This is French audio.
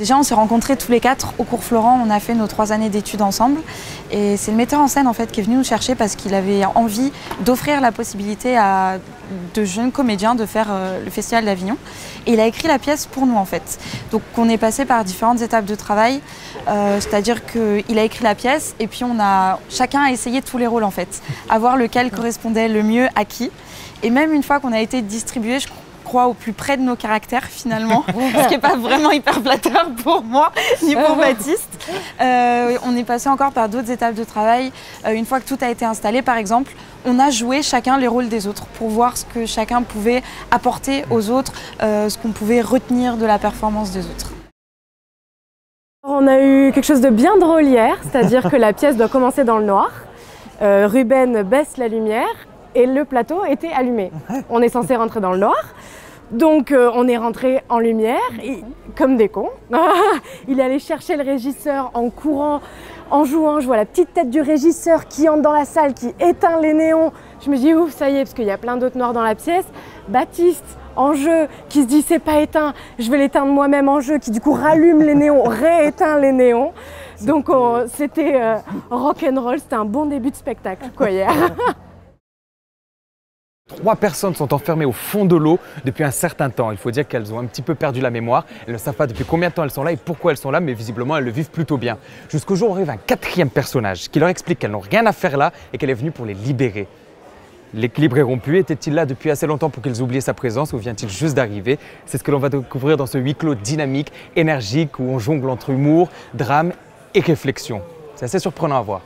Déjà, on s'est rencontrés tous les quatre au cours Florent, on a fait nos 3 années d'études ensemble. Et c'est le metteur en scène en fait, qui est venu nous chercher parce qu'il avait envie d'offrir la possibilité à de jeunes comédiens de faire le Festival d'Avignon. Et il a écrit la pièce pour nous en fait. Donc on est passé par différentes étapes de travail, c'est-à-dire qu'il a écrit la pièce et puis chacun a essayé tous les rôles en fait, à voir lequel correspondait le mieux à qui. Et même une fois qu'on a été distribué, je crois au plus près de nos caractères finalement, ce qui n'est pas vraiment hyper flatteur pour moi ni pour Baptiste. On est passé encore par d'autres étapes de travail. Une fois que tout a été installé par exemple, on a joué chacun les rôles des autres pour voir ce que chacun pouvait apporter aux autres, ce qu'on pouvait retenir de la performance des autres. On a eu quelque chose de bien drôle hier, c'est-à-dire que la pièce doit commencer dans le noir. Ruben baisse la lumière et le plateau était allumé. On est censé rentrer dans le noir. Donc on est rentré en lumière, comme des cons. Il est allé chercher le régisseur en courant, en jouant. Je vois la petite tête du régisseur qui entre dans la salle, qui éteint les néons. Je me dis ouf, ça y est, parce qu'il y a plein d'autres noirs dans la pièce. Baptiste, en jeu, qui se dit c'est pas éteint, je vais l'éteindre moi-même en jeu, qui du coup rallume les néons, rééteint les néons. Donc c'était rock'n'roll, c'était un bon début de spectacle quoi hier. 3 personnes sont enfermées au fond de l'eau depuis un certain temps. Il faut dire qu'elles ont un petit peu perdu la mémoire. Elles ne savent pas depuis combien de temps elles sont là et pourquoi elles sont là, mais visiblement elles le vivent plutôt bien. Jusqu'au jour où arrive un 4e personnage qui leur explique qu'elles n'ont rien à faire là et qu'elle est venue pour les libérer. L'équilibre est rompu. Était-il là depuis assez longtemps pour qu'ils oublient sa présence ou vient-il juste d'arriver? C'est ce que l'on va découvrir dans ce huis clos dynamique, énergique, où on jongle entre humour, drame et réflexion. C'est assez surprenant à voir.